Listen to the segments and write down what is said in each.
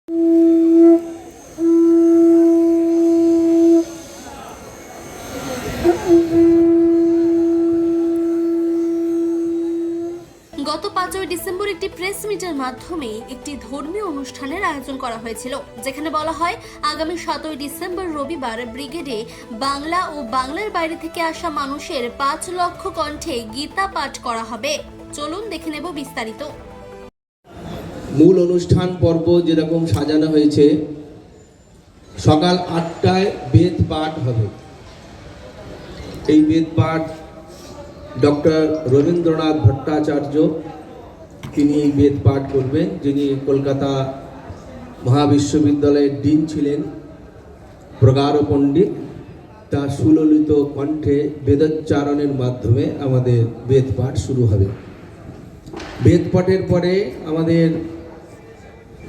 গত 5ই ডিসেম্বর একটি প্রেস মিটের মাধ্যমে একটি ধর্মীয় অনুষ্ঠানের আয়োজন করা হয়েছিল, যেখানে বলা হয় আগামী 7ই ডিসেম্বর রবিবার ব্রিগেডে বাংলা ও বাংলার বাইরে থেকে আসা মানুষের 5 লক্ষ কণ্ঠে গীতা পাঠ করা হবে। চলুন দেখে নেব বিস্তারিত। মূল অনুষ্ঠান পর্ব যেরকম সাজানো হয়েছে, সকাল 8টায় বেদ পাঠ হবে। এই বেদ পাঠ ডক্টর রবীন্দ্রনাথ ভট্টাচার্য তিনি এই বেদ পাঠ করবেন, যিনি কলকাতা মহাবিশ্ববিদ্যালয়ের ডিন ছিলেন, প্রগাঢ় পণ্ডিত। তার সুললিত কণ্ঠে বেদোচ্চারণের মাধ্যমে আমাদের বেদ পাঠ শুরু হবে। বেদ পাঠের পরে আমাদের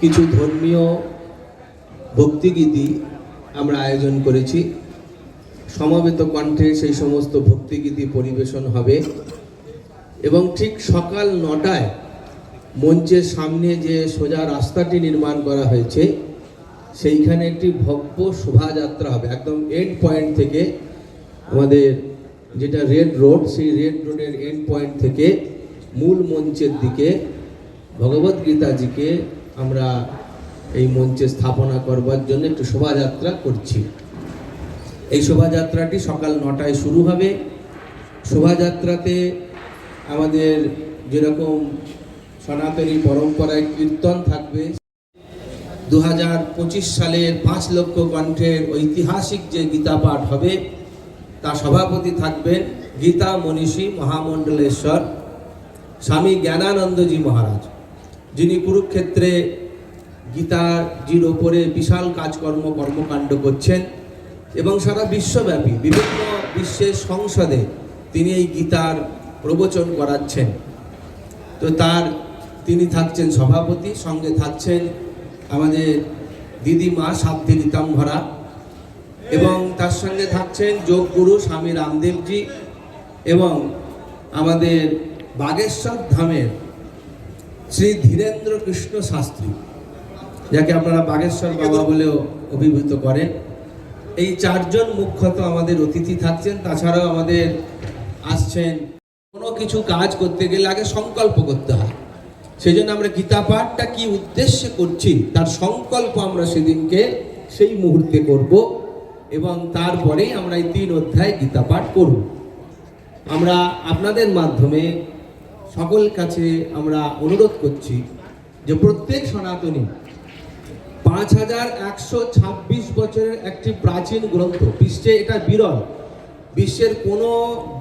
কিছু ধর্মীয় ভক্তিগীতি আমরা আয়োজন করেছি। সমবেত কণ্ঠে সেই সমস্ত ভক্তিগীতি পরিবেশন হবে এবং ঠিক সকাল 9টায় মঞ্চের সামনে যে সোজা রাস্তাটি নির্মাণ করা হয়েছে সেইখানে একটি ভব্য শোভাযাত্রা হবে। একদম এন্ড পয়েন্ট থেকে, আমাদের যেটা রেড রোড, সেই রেড রোডের এন্ড পয়েন্ট থেকে মূল মঞ্চের দিকে ভগবদ্গীতাজিকে আমরা এই মঞ্চে স্থাপনা করবার জন্য একটু শোভাযাত্রা করছি। এই শোভাযাত্রাটি সকাল 9টায় শুরু হবে। শোভাযাত্রাতে আমাদের যেরকম সনাতনী পরম্পরায় কীর্তন থাকবে, 2025 সালের 5 লক্ষ কণ্ঠের ঐতিহাসিক যে গীতা পাঠ হবে তার সভাপতি থাকবেন গীতা মনীষী মহামণ্ডলেশ্বর স্বামী জ্ঞানানন্দজি মহারাজ, যিনি কুরুক্ষেত্রে গীতাজির ওপরে বিশাল কর্মকাণ্ড করছেন এবং সারা বিশ্বব্যাপী বিভিন্ন বিশ্বের সংসদে তিনি এই গীতার প্রবচন করাচ্ছেন। তো তিনি থাকছেন সভাপতি, সঙ্গে থাকছেন আমাদের দিদিমা সাধ্বী রীতাম্ভরা এবং তার সঙ্গে থাকছেন যোগগুরু স্বামী রামদেবজি এবং আমাদের বাগেশ্বর ধামের শ্রী ধীরেন্দ্র কৃষ্ণ শাস্ত্রী, যাকে আপনারা বাগেশ্বর বাবা বলেও অভিভূত করেন। এই 4 জন মুখ্যত আমাদের অতিথি থাকছেন। তাছাড়াও আমাদের আসছেন, কোনো কিছু কাজ করতে গেলে আগে সংকল্প করতে হয়। সেই জন্য আমরা গীতা পাঠটা কি উদ্দেশ্যে করছি তার সংকল্প আমরা সেদিনকে সেই মুহূর্তে করব এবং তারপরেই আমরা এই 3 অধ্যায় গীতা পাঠ করব। আমরা আপনাদের মাধ্যমে সকল কাছে আমরা অনুরোধ করছি যে প্রত্যেক সনাতনী 5126 বছরের একটি প্রাচীন গ্রন্থ, বিশ্বে এটা বিরল, বিশ্বের কোনো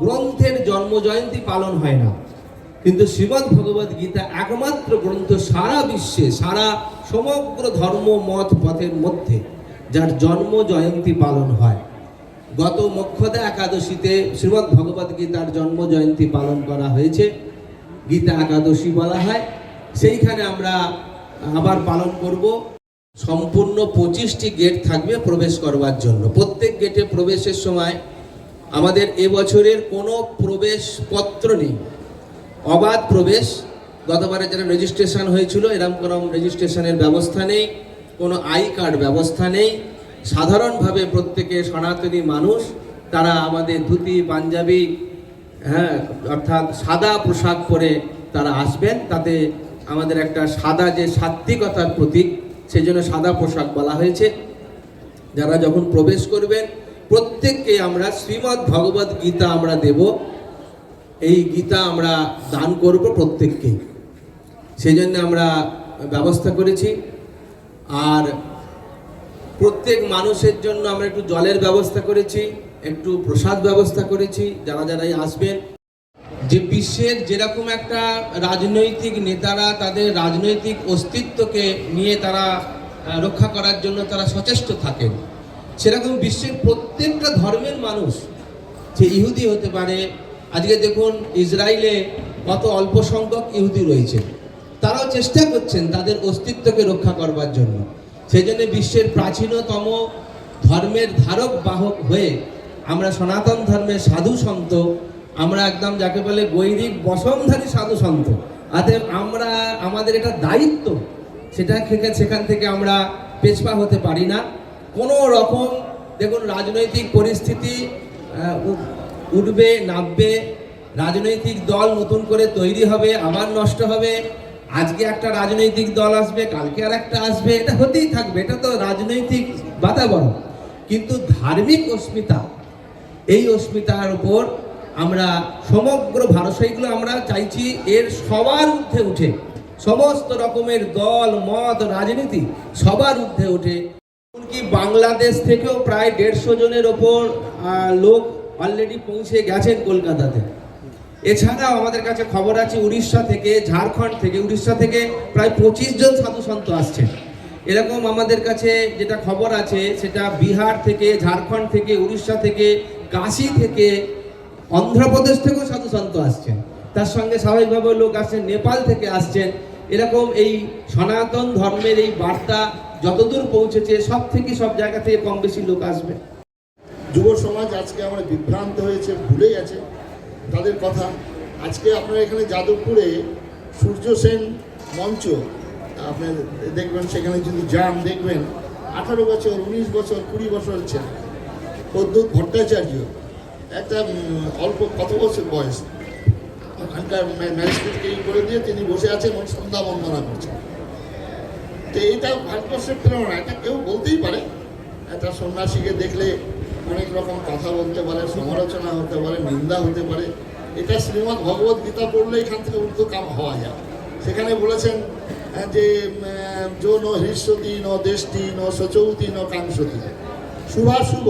গ্রন্থের জন্মজয়ন্তী পালন হয় না, কিন্তু শ্রীমদ্ ভগবদ গীতা একমাত্র গ্রন্থ সারা বিশ্বে, সারা সমগ্র ধর্ম মত পথের মধ্যে যার জন্ম জয়ন্তী পালন হয়। গত মোক্ষদা একাদশীতে শ্রীমদ্ ভগবদ গীতার জন্ম জয়ন্তী পালন করা হয়েছে, গীতা একাদশী বলা হয়। সেইখানে আমরা আবার পালন করব। সম্পূর্ণ 25টি গেট থাকবে প্রবেশ করবার জন্য। প্রত্যেক গেটে প্রবেশের সময় আমাদের এবছরের কোনো প্রবেশপত্র নেই, অবাধ প্রবেশ। গতবারে যারা রেজিস্ট্রেশন হয়েছিল এরকম কোনো রেজিস্ট্রেশনের ব্যবস্থা নেই, কোনো আই কার্ড ব্যবস্থা নেই। সাধারণভাবে প্রত্যেকে সনাতনী মানুষ, তারা আমাদের ধুতি পাঞ্জাবি অর্থাৎ সাদা পোশাক পরে তারা আসবেন। তাতে আমাদের একটা সাদা যে সাত্বিকতার প্রতীক, সেই জন্য সাদা পোশাক বলা হয়েছে। যারা যখন প্রবেশ করবেন প্রত্যেককে আমরা শ্রীমদ্ ভগবদ গীতা আমরা দেব, এই গীতা আমরা দান করব প্রত্যেককে, সেই জন্য আমরা ব্যবস্থা করেছি। আর প্রত্যেক মানুষের জন্য আমরা একটু জলের ব্যবস্থা করেছি, একটু প্রসাদ ব্যবস্থা করেছি। যারাই আসবেন, যে বিশ্বের যেরকম একটা রাজনৈতিক নেতারা তাদের রাজনৈতিক অস্তিত্বকে নিয়ে তারা রক্ষা করার জন্য তারা সচেষ্ট থাকেন, সেরকম বিশ্বের প্রত্যেকটা ধর্মের মানুষ, সে ইহুদি হতে পারে। আজকে দেখুন ইসরায়েলে কত অল্প সংখ্যক ইহুদি রয়েছে, তারাও চেষ্টা করছেন তাদের অস্তিত্বকে রক্ষা করবার জন্য। সেই জন্য বিশ্বের প্রাচীনতম ধর্মের ধারক বাহক হয়ে আমরা সনাতন ধর্মের সাধু সন্ত, আমরা একদম যাকে বলে গৈরিক বসনধারী সাধু সন্ত, অতএব আমাদের এটা দায়িত্ব সেখান থেকে আমরা পেছপা হতে পারি না কোনো রকম। দেখুন, রাজনৈতিক পরিস্থিতি উঠবে নামবে, রাজনৈতিক দল নতুন করে তৈরি হবে, আবার নষ্ট হবে। আজকে একটা রাজনৈতিক দল আসবে, কালকে আর একটা আসবে, এটা হতেই থাকবে, এটা তো রাজনৈতিক বাতাবরণ। কিন্তু ধার্মিক অস্মিতা, এই অস্মিতার উপর আমরা সমগ্র ভারত, সেইগুলো আমরা চাইছি এর সবার ঊর্ধ্বে উঠে, সমস্ত রকমের দল মত রাজনীতি সবার ঊর্ধ্বে উঠে। এমনকি বাংলাদেশ থেকেও প্রায় 150 জনের ওপর লোক অলরেডি পৌঁছে গেছেন কলকাতাতে। এছাড়াও আমাদের কাছে খবর আছে উড়িষ্যা থেকে, ঝাড়খণ্ড থেকে, উড়িষ্যা থেকে প্রায় 25 জন সাধু সন্ত আসছেন। এরকম আমাদের কাছে যেটা খবর আছে সেটা বিহার থেকে, ঝাড়খণ্ড থেকে, উড়িষ্যা থেকে, কাশী থেকে, অন্ধ্রপ্রদেশ থেকেও সাধু সন্ত আসছেন। তার সঙ্গে স্বাভাবিকভাবে লোক আসছেন, নেপাল থেকে আসছেন। এরকম এই সনাতন ধর্মের এই বার্তা যতদূর পৌঁছেছে সব জায়গা থেকে কম বেশি লোক আসবে। যুব সমাজ আজকে আমরা বিভ্রান্ত হয়েছে, ভুলে গেছে তাদের কথা। আজকে আপনারা এখানে যাদবপুরে সূর্য সেন মঞ্চ আপনি দেখবেন, সেখানে যদি যান দেখবেন 18 বছর 19 বছর 20 বছর ছেলে প্রদ্যুৎ ভট্টাচার্য, একটা অল্প কত বছর বয়স, ওখানকার ম্যাজিস্ট্রেটকে করে দিয়ে তিনি বসে আছেন এবং সন্ধ্যা বন্দনা করছেন। তো এইটা ভারতবর্ষের প্রেরণা, এটা কেউ বলতেই পারে। একটা সন্ন্যাসীকে দেখলে অনেক রকম কথা বলতে পারে, সমালোচনা হতে পারে, নিন্দা হতে পারে। এটা শ্রীমদ্ ভগবত গীতা পড়লে এখান থেকে ঊর্ধ্বকাম হওয়া যায়। সেখানে বলেছেন যে যো ন হৃষ্যতি ন দেষ্টি ন সচৌতি ন কাংসতি শুভাশুভ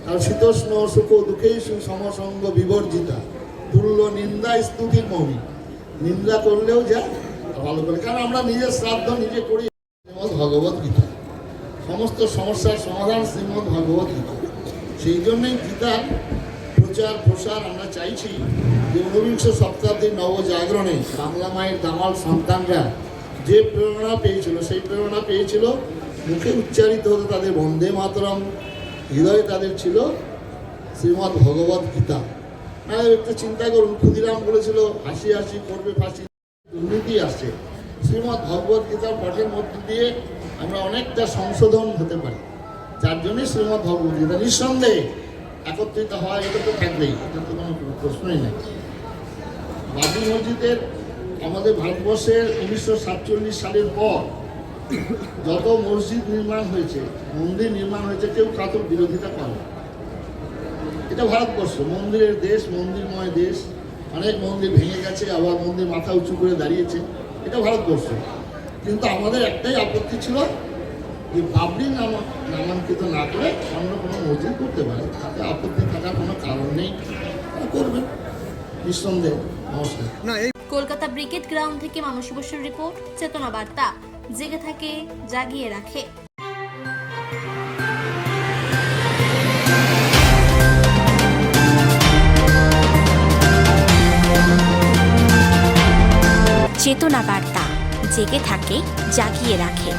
আর শীতোষ্ণ সুখ দুঃখেষু সমসঙ্গ বিবর্জিতা তুল্য নিন্দা স্তুতির মৌমি। নিন্দা করলেও যা ভালো করে, কারণ আমরা নিজের শ্রাদ্ধ নিজে করি। শ্রীমদ্ ভগবত গীতা, সমস্ত সমস্যার সমাধান শ্রীমদ্ ভগবত গীতা। সেই জন্যই গীতার প্রচার প্রসার আমরা চাইছি যে 19বিংশ শতাব্দীর নবজাগরণে বাংলা মায়ের দামাল সন্তানরা যে প্রেরণা পেয়েছিল, সেই প্রেরণা পেয়েছিল মুখে উচ্চারিত হতো তাদের বন্দে মাতরম, হৃদয়ে তাদের ছিল শ্রীমদ্ ভগবত গীতা। একটু চিন্তা করুন, ক্ষুদিরাম বলেছিল হাসি হাসি করবে ফাঁসি, দুর্নীতি আসছে। শ্রীমদ্ ভগবত গীতার পাঠের মধ্যে দিয়ে আমরা অনেকটা সংশোধন হতে পারি। যার জন্যই শ্রীমদ্ ভগবত গীতা নিঃসন্দেহে একত্রিত হয়, এটা তো থাকবেই, এটা তো কোনো প্রশ্নই নেই। বাবরি মসজিদের আমাদের ভারতবর্ষের 1947 সালের পর যত মসজিদ নির্মাণ হয়েছে, মন্দির নির্মাণ হয়েছে, কেউ কাতর বিরোধিতা করে। এটা ভারতবর্ষ মন্দিরের দেশ, মন্দিরময় দেশ। অনেক মন্দির ভেঙে গেছে, আবার মন্দির মাথা উঁচু করে দাঁড়িয়েছে, এটা ভারতবর্ষ। কিন্তু আমাদের একটাই আপত্তি ছিল যে বাবরি নামাঙ্কিত না করে অন্য কোনো মসজিদ করতে পারে, তাতে আপত্তি থাকার কোনো কারণ নেই, করবেন নিঃসন্দেহে। নমস্কার। কলকাতা ব্রিগেড গ্রাউন্ড থেকে মানসী বসুর রিপোর্ট, চেতনা বার্তা, জেগে থাকে জাগিয়ে রাখে। চেতনা বার্তা, জেগে থাকে জাগিয়ে রাখে।